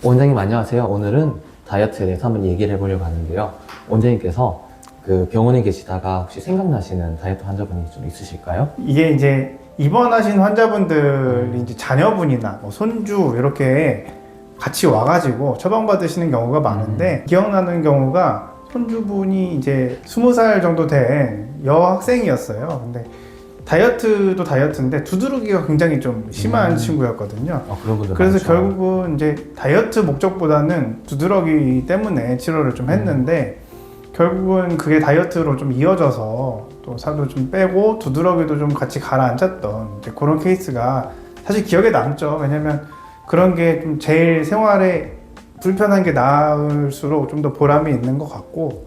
원장님 안녕하세요. 오늘은 다이어트에 대해서 한번 얘기를 해보려고 하는데요. 원장님께서 그 병원에 계시다가 혹시 생각나시는 다이어트 환자분이 좀 있으실까요? 이게 이제 입원하신 환자분들이 이제 자녀분이나 뭐 손주 이렇게 같이 와가지고 처방받으시는 경우가 많은데 기억나는 경우가 손주분이 이제 20살 정도 된 여학생이었어요. 근데 다이어트도 다이어트인데 두드러기가 굉장히 좀 심한 친구였거든요. 그런 분들 그래서 많죠. 결국은 이제 다이어트 목적보다는 두드러기 때문에 치료를 좀 했는데 결국은 그게 다이어트로 좀 이어져서 또 살도 좀 빼고 두드러기도 좀 같이 가라앉았던 이제 그런 케이스가 사실 기억에 남죠. 왜냐면 그런 게 좀 제일 생활에 불편한 게 나을수록 좀 더 보람이 있는 것 같고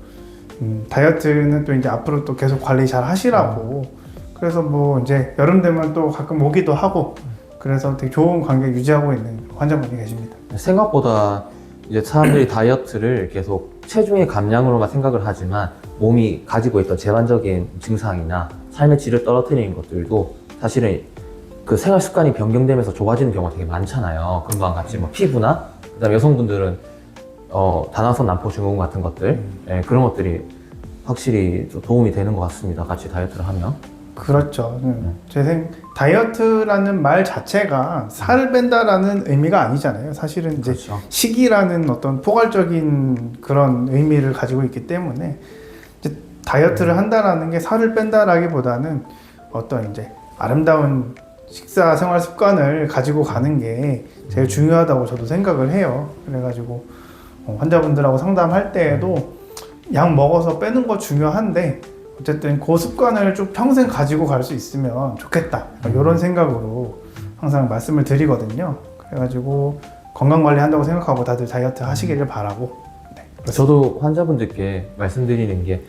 다이어트는 또 이제 앞으로 또 계속 관리 잘 하시라고 그래서 뭐 이제 여름 되면 또 가끔 오기도 하고 그래서 되게 좋은 관계 유지하고 있는 환자분이 계십니다. 생각보다 이제 사람들이 다이어트를 계속 체중의 감량으로만 생각을 하지만 몸이 가지고 있던 재반적인 증상이나 삶의 질을 떨어뜨리는 것들도 사실은 그 생활 습관이 변경되면서 좋아지는 경우가 되게 많잖아요. 금방 같이 뭐 피부나 그다음에 여성분들은 다나선 난포 증후군 같은 것들 그런 것들이 확실히 좀 도움이 되는 것 같습니다. 같이 다이어트를 하면. 그렇죠. 다이어트라는 말 자체가 살을 뺀다라는 의미가 아니잖아요. 사실은 이제 그렇죠. 식이라는 어떤 포괄적인 그런 의미를 가지고 있기 때문에 이제 다이어트를 한다라는 게 살을 뺀다라기보다는 어떤 이제 아름다운 식사 생활 습관을 가지고 가는 게 제일 중요하다고 저도 생각을 해요. 그래가지고 환자분들하고 상담할 때에도 약 먹어서 빼는 거 중요한데 어쨌든 그 습관을 좀 평생 가지고 갈 수 있으면 좋겠다 이런 생각으로 항상 말씀을 드리거든요. 그래가지고 건강관리 한다고 생각하고 다들 다이어트 하시기를 바라고. 네, 저도 환자분들께 말씀드리는 게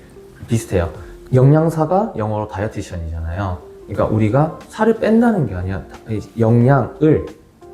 비슷해요. 영양사가 영어로 다이어티션이잖아요. 그러니까 우리가 살을 뺀다는 게 아니라 영양을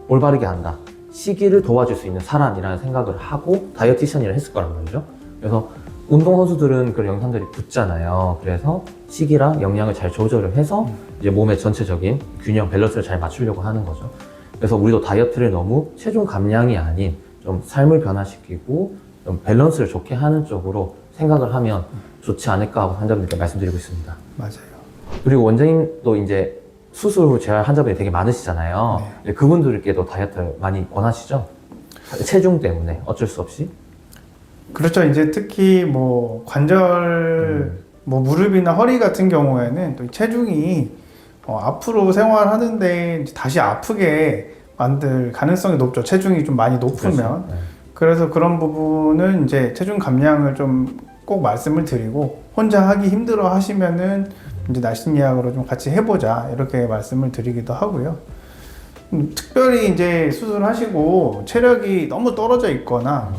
올바르게 한다. 식이를 도와줄 수 있는 사람이라는 생각을 하고 다이어티션이라 했을 거란 말이죠. 그래서 운동선수들은 그런 영상들이 붙잖아요. 그래서 식이랑 영양을 잘 조절을 해서 이제 몸의 전체적인 균형, 밸런스를 잘 맞추려고 하는 거죠. 그래서 우리도 다이어트를 너무 체중 감량이 아닌 좀 삶을 변화시키고 좀 밸런스를 좋게 하는 쪽으로 생각을 하면 좋지 않을까 하고 환자분들께 말씀드리고 있습니다. 맞아요. 그리고 원장님도 이제 수술 후 재활 환자분이 되게 많으시잖아요. 네. 그분들께도 다이어트 많이 원하시죠? 체중 때문에 어쩔 수 없이. 그렇죠. 이제 특히 뭐 관절, 뭐 무릎이나 허리 같은 경우에는 또 체중이 앞으로 생활하는데 이제 다시 아프게 만들 가능성이 높죠. 체중이 좀 많이 높으면. 그렇죠. 네. 그래서 그런 부분은 이제 체중 감량을 좀 꼭 말씀을 드리고 혼자 하기 힘들어 하시면은 이제 날씬이약으로 좀 같이 해보자 이렇게 말씀을 드리기도 하고요. 특별히 이제 수술하시고 체력이 너무 떨어져 있거나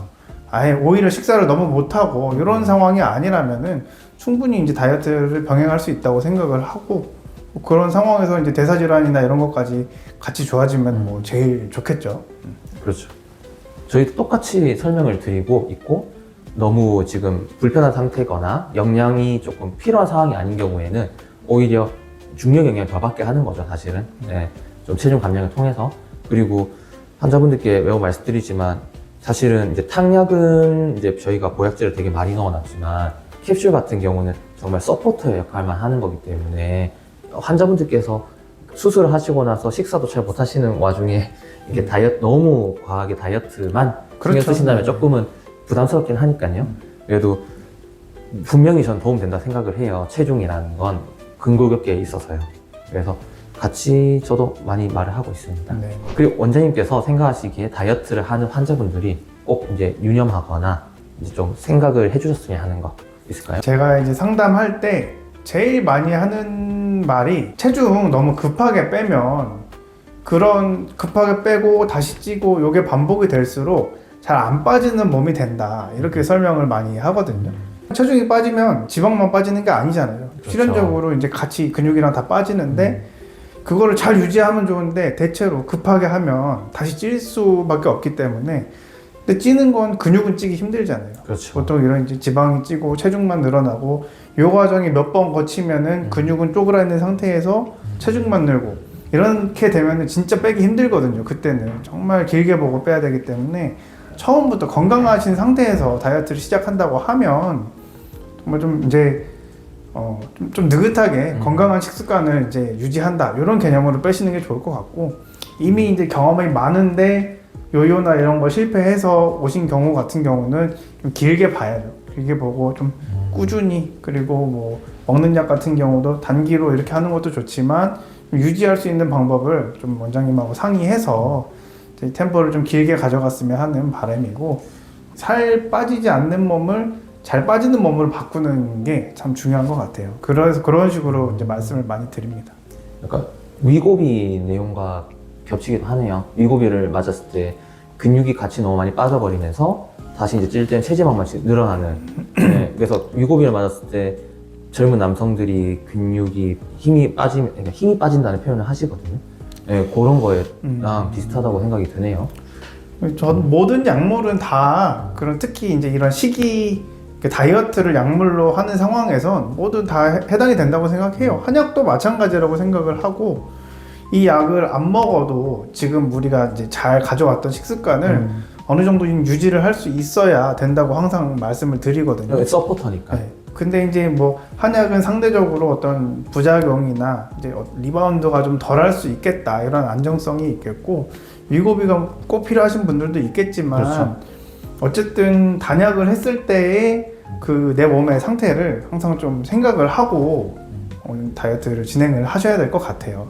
아예 오히려 식사를 너무 못하고 이런 상황이 아니라면은 충분히 이제 다이어트를 병행할 수 있다고 생각을 하고 뭐 그런 상황에서 이제 대사질환이나 이런 것까지 같이 좋아지면 뭐 제일 좋겠죠. 그렇죠. 저희도 똑같이 설명을 드리고 있고 너무 지금 불편한 상태거나 영양이 조금 필요한 상황이 아닌 경우에는 오히려 중력 영향을 더 받게 하는 거죠, 사실은. 네, 좀 체중 감량을 통해서. 그리고 환자분들께 매우 말씀드리지만 사실은 이제 탕약은 이제 저희가 보약제를 되게 많이 넣어놨지만 캡슐 같은 경우는 정말 서포터 역할만 하는 거기 때문에 환자분들께서 수술을 하시고 나서 식사도 잘 못하시는 와중에 이게 다이어트 너무 과하게 다이어트만 신경 쓰신다면 조금은 부담스럽긴 하니까요. 그래도 분명히 전 도움된다 생각을 해요. 체중이라는 건 근골격계에 있어서요. 그래서 같이 저도 많이 말을 하고 있습니다. 네. 그리고 원장님께서 생각하시기에 다이어트를 하는 환자분들이 꼭 이제 유념하거나 이제 좀 생각을 해주셨으면 하는 거 있을까요? 제가 이제 상담할 때 제일 많이 하는 말이 체중 너무 급하게 빼면 그런 급하게 빼고 다시 찌고 이게 반복이 될수록 잘 안 빠지는 몸이 된다 이렇게 설명을 많이 하거든요. 체중이 빠지면 지방만 빠지는 게 아니잖아요. 그렇죠. 필연적으로 이제 같이 근육이랑 다 빠지는데 그거를 잘 유지하면 좋은데 대체로 급하게 하면 다시 찔 수밖에 없기 때문에 근데 찌는 건 근육은 찌기 힘들잖아요. 그렇죠. 보통 이런 이제 지방이 찌고 체중만 늘어나고 이 과정이 몇 번 거치면은 근육은 쪼그라있는 상태에서 체중만 늘고 이렇게 되면은 진짜 빼기 힘들거든요. 그때는 정말 길게 보고 빼야 되기 때문에 처음부터 건강하신 상태에서 다이어트를 시작한다고 하면 정말 좀 이제 좀 느긋하게 건강한 식습관을 이제 유지한다 이런 개념으로 빼시는 게 좋을 것 같고, 이미 이제 경험이 많은데 요요나 이런 거 실패해서 오신 경우 같은 경우는 좀 길게 봐야죠. 길게 보고 좀 꾸준히, 그리고 뭐 먹는 약 같은 경우도 단기로 이렇게 하는 것도 좋지만 유지할 수 있는 방법을 좀 원장님하고 상의해서 이제 템포를 좀 길게 가져갔으면 하는 바람이고, 살 빠지지 않는 몸을 잘 빠지는 몸으로 바꾸는 게 참 중요한 것 같아요. 그래서 그런 식으로 이제 말씀을 많이 드립니다. 약간 위고비 내용과 겹치기도 하네요. 위고비를 맞았을 때 근육이 같이 너무 많이 빠져버리면서 다시 이제 찔 때는 체지방만 늘어나는. 네, 그래서 위고비를 맞았을 때 젊은 남성들이 근육이 그러니까 힘이 빠진다는 표현을 하시거든요. 네, 그런 거랑 비슷하다고 생각이 드네요. 전 모든 약물은 다 그런, 특히 이제 이런 시기 다이어트를 약물로 하는 상황에선 모두 다 해당이 된다고 생각해요. 한약도 마찬가지라고 생각을 하고, 이 약을 안 먹어도 지금 우리가 이제 잘 가져왔던 식습관을 어느 정도 유지를 할 수 있어야 된다고 항상 말씀을 드리거든요. 서포터니까. 네. 근데 이제 뭐 한약은 상대적으로 어떤 부작용이나 이제 리바운드가 좀 덜 할 수 있겠다, 이런 안정성이 있겠고, 위고비가 꼭 필요하신 분들도 있겠지만, 그렇죠. 어쨌든 단약을 했을 때의 그 내 몸의 상태를 항상 좀 생각을 하고 다이어트를 진행을 하셔야 될 것 같아요.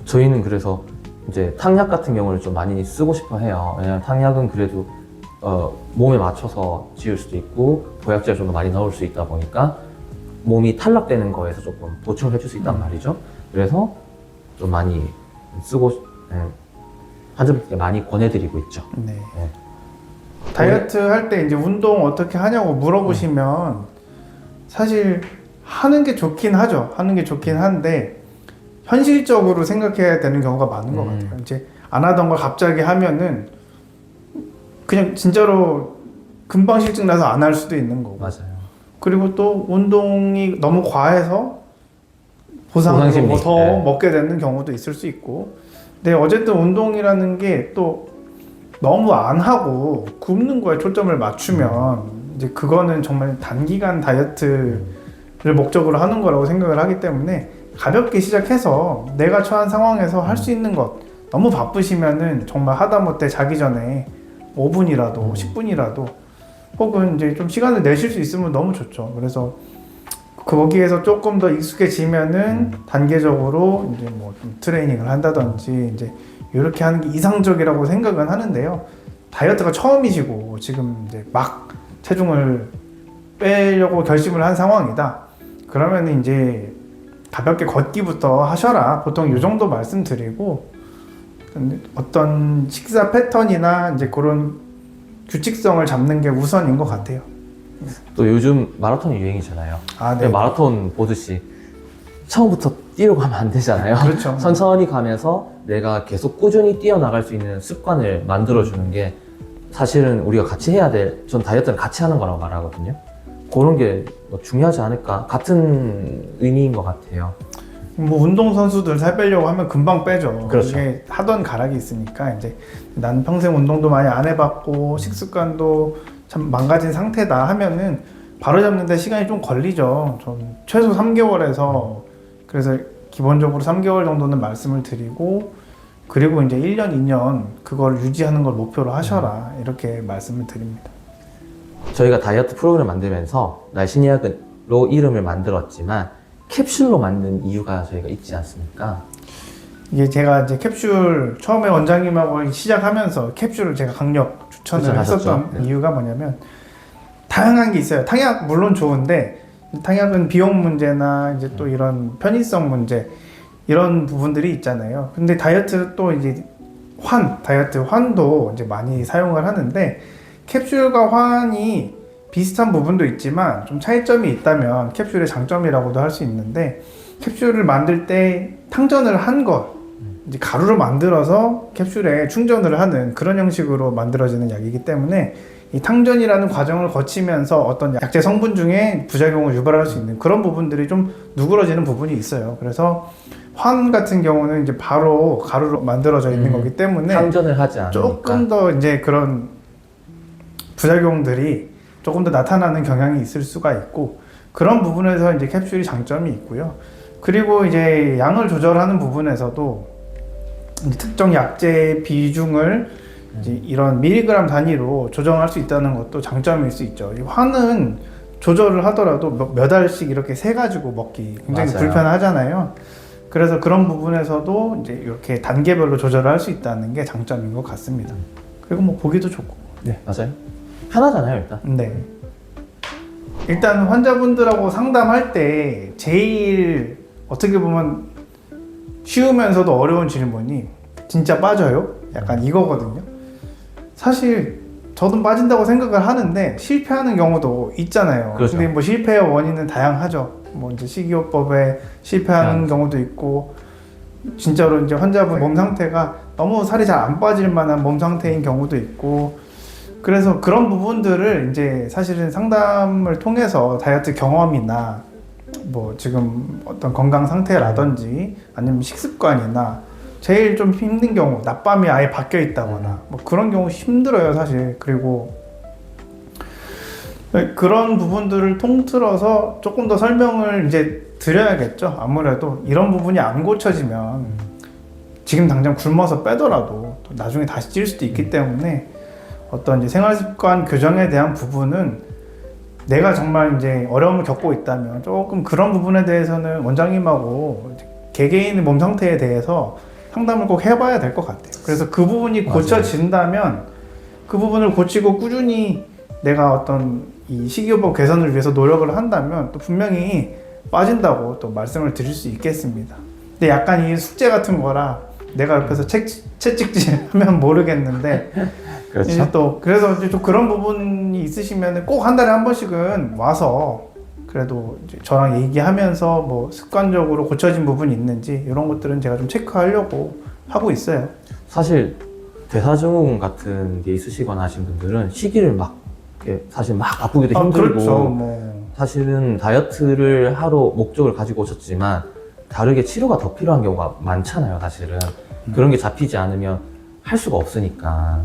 저희는 그래서 이제 탕약 같은 경우를 좀 많이 쓰고 싶어 해요. 왜냐면 탕약은 그래도 몸에 맞춰서 지을 수도 있고 보약제를 좀 더 많이 넣을 수 있다 보니까 몸이 탈락되는 거에서 조금 보충을 해줄 수 있단 말이죠. 그래서 좀 많이 환자분들께 많이 권해드리고 있죠. 네. 네. 다이어트 할 때 이제 운동 어떻게 하냐고 물어보시면 사실 하는 게 좋긴 하죠. 하는 게 좋긴 한데 현실적으로 생각해야 되는 경우가 많은 것 같아요. 이제 안 하던 걸 갑자기 하면은 그냥 진짜로 금방 실증 나서 안 할 수도 있는 거고. 맞아요. 그리고 또 운동이 너무 과해서 보상으로 보상심리. 뭐 더 네. 먹게 되는 경우도 있을 수 있고. 근데 어쨌든 운동이라는 게 또 너무 안 하고 굶는 거에 초점을 맞추면 이제 그거는 정말 단기간 다이어트를 목적으로 하는 거라고 생각을 하기 때문에 가볍게 시작해서 내가 처한 상황에서 할 수 있는 것, 너무 바쁘시면은 정말 하다못해 자기 전에 5분이라도 10분이라도 혹은 이제 좀 시간을 내실 수 있으면 너무 좋죠. 그래서 거기에서 조금 더 익숙해지면은 단계적으로 이제 뭐 좀 트레이닝을 한다든지 이제 이렇게 하는 게 이상적이라고 생각은 하는데요. 다이어트가 처음이시고 지금 이제 막 체중을 빼려고 결심을 한 상황이다. 그러면 이제 가볍게 걷기부터 하셔라. 보통 이 정도 말씀드리고, 어떤 식사 패턴이나 이제 그런 규칙성을 잡는 게 우선인 것 같아요. 또 요즘 마라톤이 유행이잖아요. 아, 네. 마라톤 보듯이 처음부터 뛰려고 하면 안 되잖아요. 그렇죠. 천천히 가면서 내가 계속 꾸준히 뛰어나갈 수 있는 습관을 만들어주는 게 사실은 우리가 같이 해야 될, 전 다이어트는 같이 하는 거라고 말하거든요. 그런 게 뭐 중요하지 않을까, 같은 의미인 것 같아요. 뭐 운동선수들 살 빼려고 하면 금방 빼죠. 그렇죠. 이게 하던 가락이 있으니까 이제 난 평생 운동도 많이 안 해봤고 식습관도 참 망가진 상태다 하면은 바로 잡는데 시간이 좀 걸리죠. 좀 최소 3개월에서, 그래서 기본적으로 3개월 정도는 말씀을 드리고, 그리고 이제 1년, 2년 그걸 유지하는 걸 목표로 하셔라, 이렇게 말씀을 드립니다. 저희가 다이어트 프로그램을 만들면서 날씬의학으로 이름을 만들었지만 캡슐로 만든 이유가 저희가 있지 않습니까? 이게 제가 이제 캡슐 처음에 원장님하고 시작하면서 캡슐을 제가 강력 추천을 추천하셨죠. 했었던 네. 이유가 뭐냐면, 다양한 게 있어요. 탕약 물론 좋은데 탕약은 비용 문제나 이제 또 이런 편의성 문제, 이런 부분들이 있잖아요. 근데 다이어트 또 이제 다이어트 환도 이제 많이 사용을 하는데, 캡슐과 환이 비슷한 부분도 있지만 좀 차이점이 있다면 캡슐의 장점이라고도 할 수 있는데, 캡슐을 만들 때 탕전을 한 것, 이제 가루로 만들어서 캡슐에 충전을 하는 그런 형식으로 만들어지는 약이기 때문에 이 탕전이라는 과정을 거치면서 어떤 약재 성분 중에 부작용을 유발할 수 있는 그런 부분들이 좀 누그러지는 부분이 있어요. 그래서 환 같은 경우는 이제 바로 가루로 만들어져 있는 거기 때문에 탕전을 하지 않으니까 조금 더 이제 그런 부작용들이 조금 더 나타나는 경향이 있을 수가 있고, 그런 부분에서 이제 캡슐이 장점이 있고요. 그리고 이제 양을 조절하는 부분에서도 이제 특정 약제 비중을 이제 이런 밀리그램 단위로 조정할 수 있다는 것도 장점일 수 있죠. 이 화는 조절을 하더라도 몇 알씩 이렇게 세 가지고 먹기 굉장히 맞아요. 불편하잖아요. 그래서 그런 부분에서도 이제 이렇게 단계별로 조절을 할 수 있다는 게 장점인 것 같습니다. 그리고 뭐 보기도 좋고. 네, 맞아요. 편하잖아요, 일단. 네. 일단 환자분들하고 상담할 때 제일 어떻게 보면 쉬우면서도 어려운 질문이 진짜 빠져요? 약간 이거거든요. 사실 저도 빠진다고 생각을 하는데 실패하는 경우도 있잖아요. 그렇죠. 근데 뭐 실패의 원인은 다양하죠. 뭐 이제 식이요법에 실패하는 경우도 있고, 진짜로 이제 환자분 몸 상태가 너무 살이 잘 안 빠질 만한 몸 상태인 경우도 있고, 그래서 그런 부분들을 이제 사실은 상담을 통해서 다이어트 경험이나 뭐 지금 어떤 건강 상태라든지 아니면 식습관이나 제일 좀 힘든 경우, 낮밤이 아예 바뀌어 있다거나 뭐 그런 경우 힘들어요, 사실. 그리고 그런 부분들을 통틀어서 조금 더 설명을 이제 드려야겠죠. 아무래도 이런 부분이 안 고쳐지면 지금 당장 굶어서 빼더라도 또 나중에 다시 찔 수도 있기 때문에 어떤 이제 생활습관 교정에 대한 부분은 내가 정말 이제 어려움을 겪고 있다면 조금 그런 부분에 대해서는 원장님하고 개개인의 몸 상태에 대해서 상담을 꼭 해봐야 될 것 같아요. 그래서 그 부분이 맞아요. 고쳐진다면 그 부분을 고치고 꾸준히 내가 어떤 이 식이요법 개선을 위해서 노력을 한다면 또 분명히 빠진다고 또 말씀을 드릴 수 있겠습니다. 근데 약간 이 숙제 같은 거라 내가 옆에서 채찍질 하면 모르겠는데 그렇죠. 이제 또 그래서 이제 좀 그런 부분이 있으시면 꼭 한 달에 한 번씩은 와서 그래도 이제 저랑 얘기하면서 뭐 습관적으로 고쳐진 부분이 있는지 이런 것들은 제가 좀 체크하려고 하고 있어요. 사실 대사증후군 같은 게 있으시거나 하신 분들은 시기를 막 이렇게 사실 막 아프기도 힘들고 그렇죠. 뭐. 사실은 다이어트를 하러 목적을 가지고 오셨지만 다르게 치료가 더 필요한 경우가 많잖아요, 사실은. 그런 게 잡히지 않으면 할 수가 없으니까.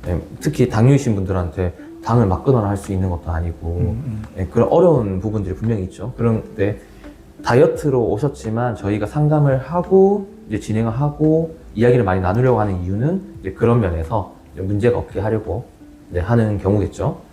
네, 특히 당뇨이신 분들한테 당을 막 끊어라 할 수 있는 것도 아니고 네, 그런 어려운 부분들이 분명히 있죠. 그런데 다이어트로 오셨지만 저희가 상담을 하고 이제 진행을 하고 이야기를 많이 나누려고 하는 이유는 이제 그런 면에서 이제 문제가 없게 하려고 네, 하는 경우겠죠.